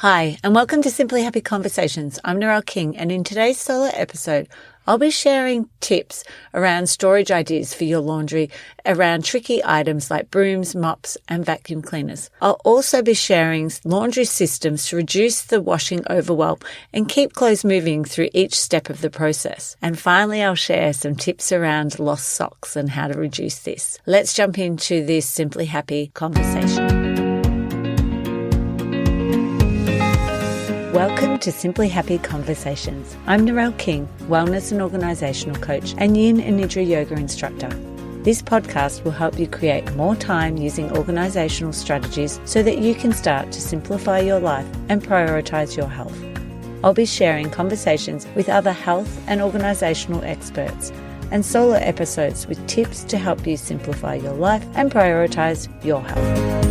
Hi, and welcome to Simply Happy Conversations. I'm Narelle King, and in today's solo episode, I'll be sharing tips around storage ideas for your laundry around tricky items like brooms, mops, and vacuum cleaners. I'll also be sharing laundry systems to reduce the washing overwhelm and keep clothes moving through each step of the process. And finally, I'll share some tips around lost socks and how to reduce this. Let's jump into this Simply Happy conversation. Welcome to Simply Happy Conversations. I'm Narelle King, wellness and organisational coach and Yin and Nidra yoga instructor. This podcast will help you create more time using organisational strategies so that you can start to simplify your life and prioritise your health. I'll be sharing conversations with other health and organisational experts and solo episodes with tips to help you simplify your life and prioritise your health.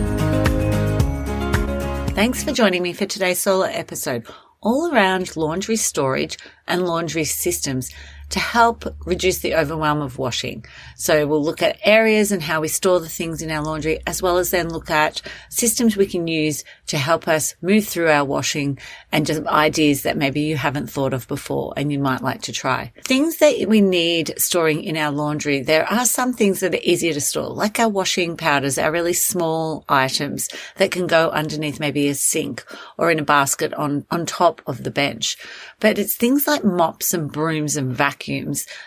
Thanks for joining me for today's solo episode, all around laundry storage and laundry systems to help reduce the overwhelm of washing. So we'll look at areas and how we store the things in our laundry, as well as then look at systems we can use to help us move through our washing and just ideas that maybe you haven't thought of before and you might like to try. Things that we need storing in our laundry, there are some things that are easier to store, like our washing powders, our really small items that can go underneath maybe a sink or in a basket on top of the bench. But it's things like mops and brooms and vacuums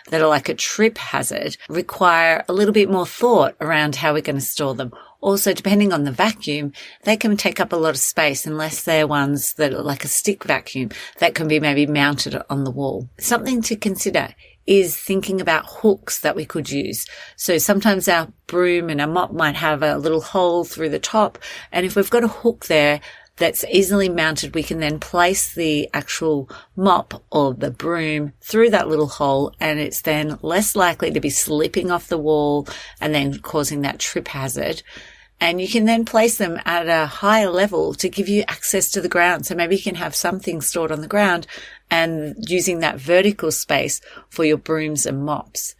that are like a trip hazard, require a little bit more thought around how we're going to store them. Also, depending on the vacuum, they can take up a lot of space unless they're ones that are like a stick vacuum that can be maybe mounted on the wall. Something to consider is thinking about hooks that we could use. So sometimes our broom and our mop might have a little hole through the top, and if we've got a hook there that's easily mounted, we can then place the actual mop or the broom through that little hole, and it's then less likely to be slipping off the wall and then causing that trip hazard. And you can then place them at a higher level to give you access to the ground. So maybe you can have something stored on the ground and using that vertical space for your brooms and mops.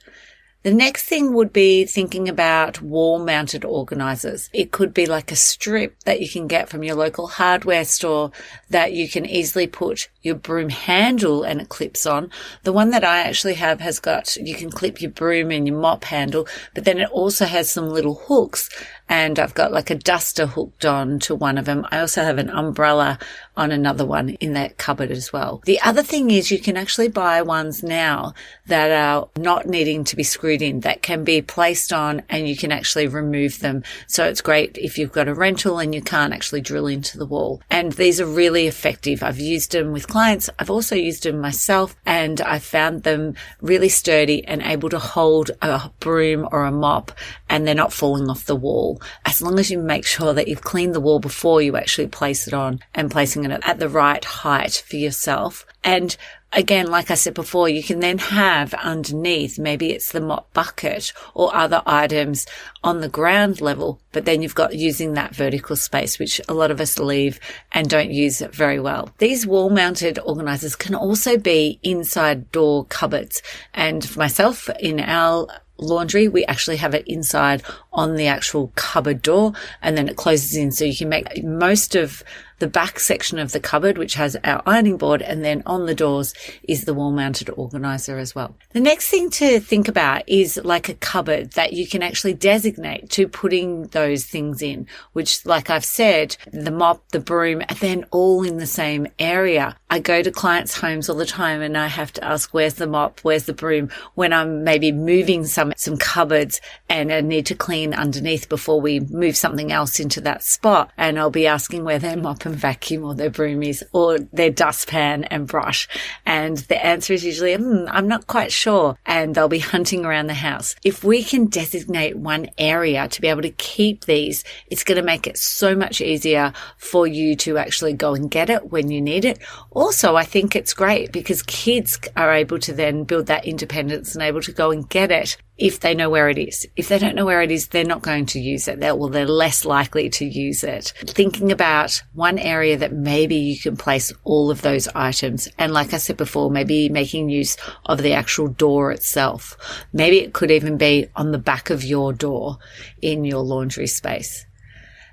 The next thing would be thinking about wall-mounted organisers. It could be like a strip that you can get from your local hardware store that you can easily put your broom handle and it clips on. The one that I actually have has got, you can clip your broom and your mop handle, but then it also has some little hooks, and I've got like a duster hooked on to one of them. I also have an umbrella on another one in that cupboard as well. The other thing is you can actually buy ones now that are not needing to be screwed in, that can be placed on and you can actually remove them. So it's great if you've got a rental and you can't actually drill into the wall. And these are really effective. I've used them with clients. I've also used them myself, and I found them really sturdy and able to hold a broom or a mop, and they're not falling off the wall. As long as you make sure that you've cleaned the wall before you actually place it on and placing it at the right height for yourself. And again, like I said before, you can then have underneath, maybe it's the mop bucket or other items on the ground level, but then you've got using that vertical space, which a lot of us leave and don't use it very well. These wall-mounted organisers can also be inside door cupboards. And for myself, in our laundry, we actually have it inside on the actual cupboard door, and then it closes in, so you can make most of the back section of the cupboard, which has our ironing board, and then on the doors is the wall-mounted organiser as well. The next thing to think about is like a cupboard that you can actually designate to putting those things in, which, like I've said, the mop, the broom, and then all in the same area. I go to clients' homes all the time and I have to ask, where's the mop, where's the broom, when I'm maybe moving some cupboards and I need to clean underneath before we move something else into that spot. And I'll be asking where their mop and vacuum or their broom is, or their dustpan and brush. And the answer is usually, I'm not quite sure. And they'll be hunting around the house. If we can designate one area to be able to keep these, it's going to make it so much easier for you to actually go and get it when you need it. Also, I think it's great because kids are able to then build that independence and able to go and get it if they know where it is. If they don't know where it is, they're not going to use it. They're less likely to use it. Thinking about one area that maybe you can place all of those items. And like I said before, maybe making use of the actual door itself. Maybe it could even be on the back of your door in your laundry space.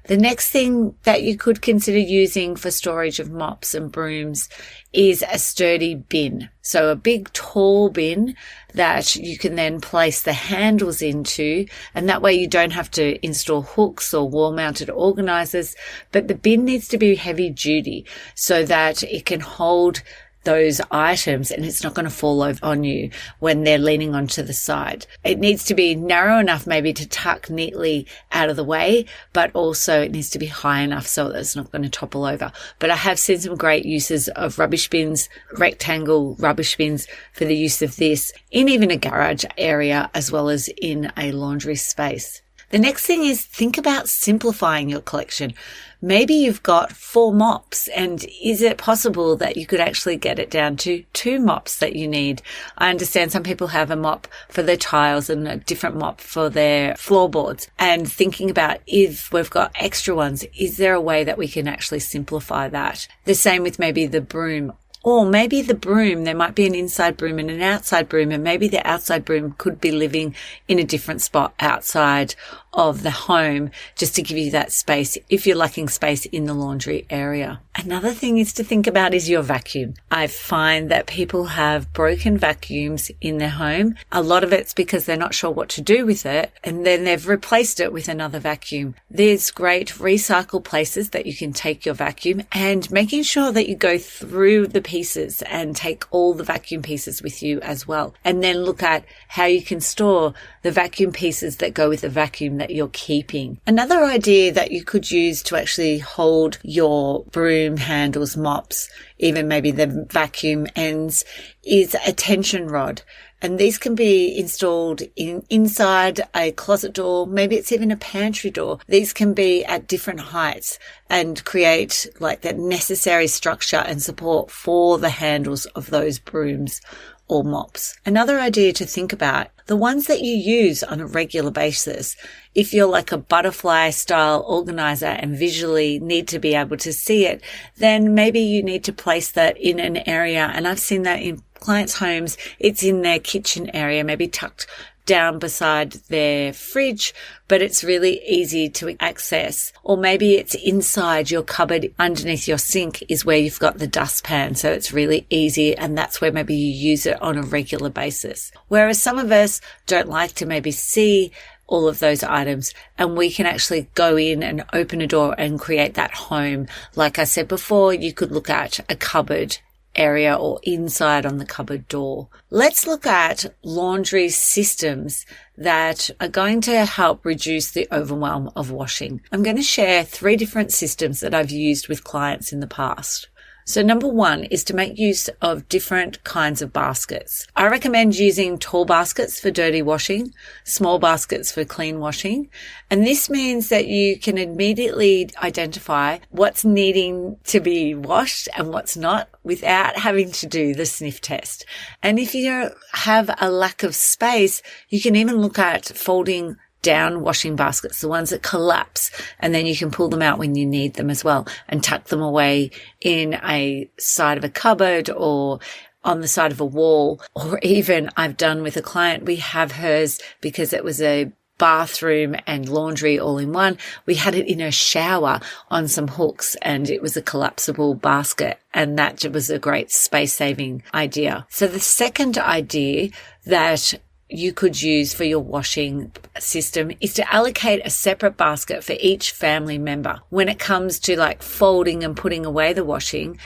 The next thing that you could consider using for storage of mops and brooms is a sturdy bin. So a big tall bin that you can then place the handles into, and that way you don't have to install hooks or wall-mounted organizers, but the bin needs to be heavy duty so that it can hold those items and it's not going to fall over on you when they're leaning onto the side. It needs to be narrow enough maybe to tuck neatly out of the way, but also it needs to be high enough so that it's not going to topple over. But I have seen some great uses of rubbish bins, rectangle rubbish bins for the use of this in even a garage area as well as in a laundry space. The next thing is think about simplifying your collection. Maybe you've got 4 mops, and is it possible that you could actually get it down to 2 mops that you need? I understand some people have a mop for their tiles and a different mop for their floorboards. And thinking about if we've got extra ones, is there a way that we can actually simplify that? The same with maybe the broom. Or maybe the broom, there might be an inside broom and an outside broom, and maybe the outside broom could be living in a different spot outside of the home just to give you that space if you're lacking space in the laundry area. Another thing is to think about is your vacuum. I find that people have broken vacuums in their home. A lot of it's because they're not sure what to do with it, and then they've replaced it with another vacuum. There's great recycle places that you can take your vacuum, and making sure that you go through the pieces and take all the vacuum pieces with you as well. And then look at how you can store the vacuum pieces that go with the vacuum that you're keeping. Another idea that you could use to actually hold your broom handles, mops, even maybe the vacuum ends, is a tension rod. And these can be installed inside a closet door. Maybe it's even a pantry door. These can be at different heights and create like that necessary structure and support for the handles of those brooms or mops. Another idea to think about, the ones that you use on a regular basis. If you're like a butterfly style organizer and visually need to be able to see it, then maybe you need to place that in an area. And I've seen that in clients' homes. It's in their kitchen area, maybe tucked down beside their fridge, but it's really easy to access. Or maybe it's inside your cupboard underneath your sink is where you've got the dustpan. So it's really easy, and that's where maybe you use it on a regular basis. Whereas some of us don't like to maybe see all of those items, and we can actually go in and open a door and create that home. Like I said before, you could look at a cupboard area or inside on the cupboard door. Let's look at laundry systems that are going to help reduce the overwhelm of washing. I'm going to share 3 different systems that I've used with clients in the past. So number 1 is to make use of different kinds of baskets. I recommend using tall baskets for dirty washing, small baskets for clean washing. And this means that you can immediately identify what's needing to be washed and what's not without having to do the sniff test. And if you have a lack of space, you can even look at folding down washing baskets, the ones that collapse, and then you can pull them out when you need them as well and tuck them away in a side of a cupboard or on the side of a wall. Or even I've done with a client, we have hers because it was a bathroom and laundry all in one. We had it in her shower on some hooks, and it was a collapsible basket, and that was a great space saving idea. So the second idea that you could use for your washing system is to allocate a separate basket for each family member. When it comes to like folding and putting away the washing,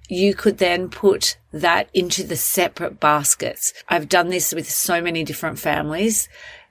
you could then put that into the separate baskets. I've done this with so many different families,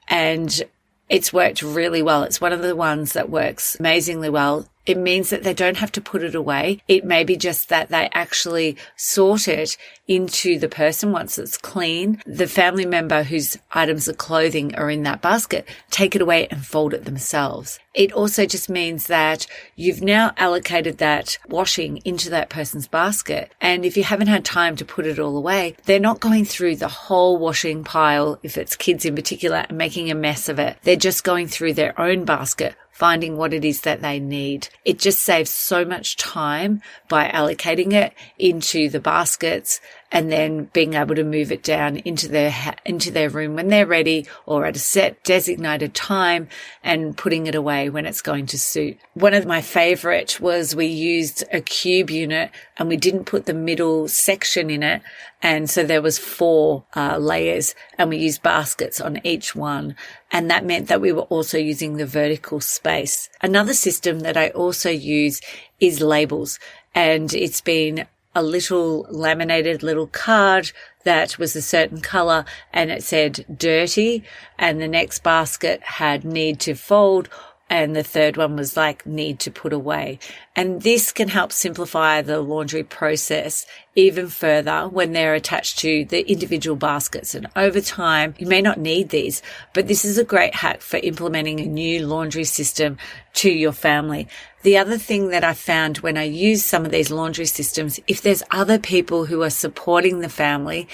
and it's worked really well. It's one of the ones that works amazingly well. It means that they don't have to put it away. It may be just that they actually sort it into the person once it's clean. The family member whose items of clothing are in that basket, take it away and fold it themselves. It also just means that you've now allocated that washing into that person's basket. And if you haven't had time to put it all away, they're not going through the whole washing pile, if it's kids in particular, and making a mess of it. They're just going through their own basket, finding what it is that they need. It just saves so much time by allocating it into the baskets and then being able to move it down into their room when they're ready or at a set designated time and putting it away when it's going to suit. One of my favorite was we used a cube unit and we didn't put the middle section in it. And so there was 4 layers and we used baskets on each one. And that meant that we were also using the vertical space. Another system that I also use is labels. And it's been a little laminated little card that was a certain color and it said dirty. And the next basket had need to fold. And the third one was like need to put away. And this can help simplify the laundry process even further when they're attached to the individual baskets. And over time, you may not need these, but this is a great hack for implementing a new laundry system to your family. The other thing that I found when I use some of these laundry systems, if there's other people who are supporting the family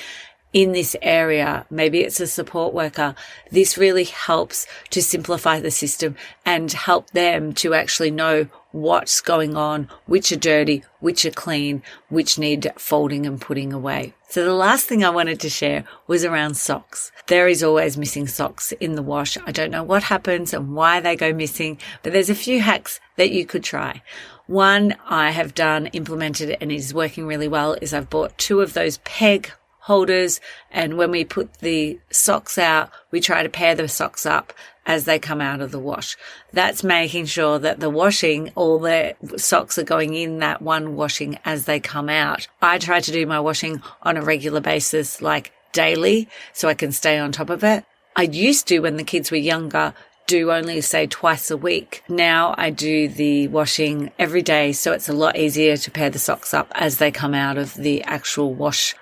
in this area, maybe it's a support worker, this really helps to simplify the system and help them to actually know what's going on, which are dirty, which are clean, which need folding and putting away. So the last thing I wanted to share was around socks. There is always missing socks in the wash. I don't know what happens and why they go missing, but there's a few hacks that you could try. One I have implemented and is working really well is I've bought 2 of those peg holders, and when we put the socks out, we try to pair the socks up as they come out of the wash. That's making sure that the washing, all the socks are going in that one washing as they come out. I try to do my washing on a regular basis, like daily, so I can stay on top of it. I used to, when the kids were younger, do only say twice a week. Now I do the washing every day, so it's a lot easier to pair the socks up as they come out of the actual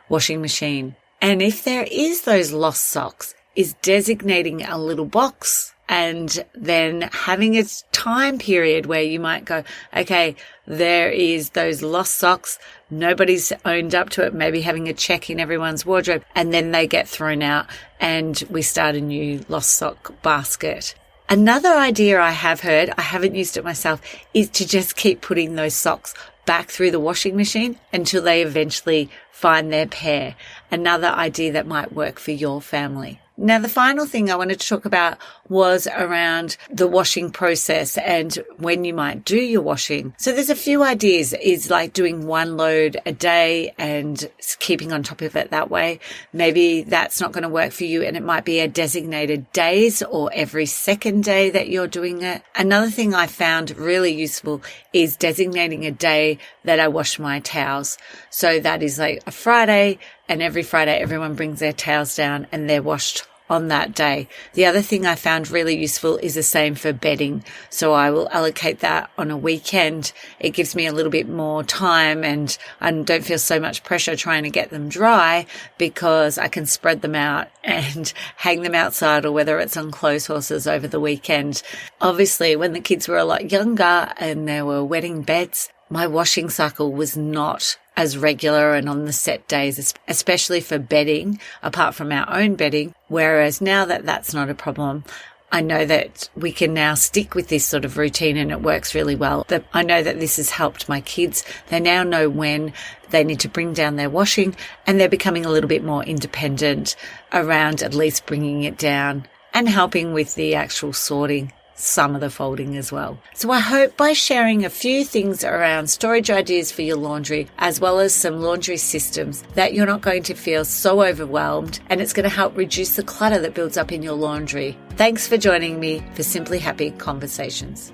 washing machine. And if there is those lost socks, is designating a little box and then having a time period where you might go, okay, there is those lost socks. Nobody's owned up to it. Maybe having a check in everyone's wardrobe, and then they get thrown out and we start a new lost sock basket. Another idea I have heard, I haven't used it myself, is to just keep putting those socks back through the washing machine until they eventually find their pair. Another idea that might work for your family. Now, the final thing I wanted to talk about was around the washing process and when you might do your washing. So there's a few ideas, is like doing 1 load a day and keeping on top of it that way. Maybe that's not going to work for you and it might be a designated days or every second day that you're doing it. Another thing I found really useful is designating a day that I wash my towels. So that is like a Friday, and every Friday everyone brings their towels down and they're washed on that day. The other thing I found really useful is the same for bedding. So I will allocate that on a weekend. It gives me a little bit more time and I don't feel so much pressure trying to get them dry because I can spread them out and hang them outside, or whether it's on clothes horses over the weekend. Obviously, when the kids were a lot younger and there were wedding beds, my washing cycle was not as regular and on the set days, especially for bedding, apart from our own bedding. Whereas now that that's not a problem, I know that we can now stick with this sort of routine and it works really well. I know that this has helped my kids. They now know when they need to bring down their washing, and they're becoming a little bit more independent around at least bringing it down and helping with the actual sorting, some of the folding as well. So I hope by sharing a few things around storage ideas for your laundry, as well as some laundry systems, that you're not going to feel so overwhelmed, and it's going to help reduce the clutter that builds up in your laundry. Thanks for joining me for Simply Happy Conversations.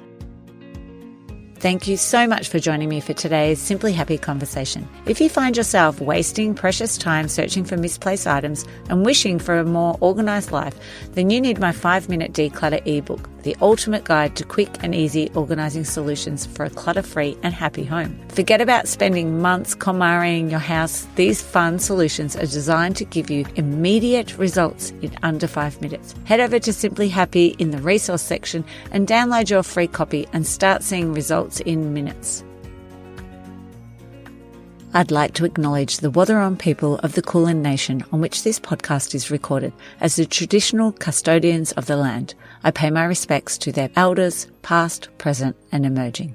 Thank you so much for joining me for today's Simply Happy Conversation. If you find yourself wasting precious time searching for misplaced items and wishing for a more organized life, then you need my 5-minute declutter ebook, the ultimate guide to quick and easy organizing solutions for a clutter-free and happy home. Forget about spending months KonMariing your house. These fun solutions are designed to give you immediate results in under 5 minutes. Head over to Simply Happy in the resource section and download your free copy and start seeing results in minutes. I'd like to acknowledge the Wathaurong people of the Kulin Nation on which this podcast is recorded as the traditional custodians of the land. I pay my respects to their elders, past, present and emerging.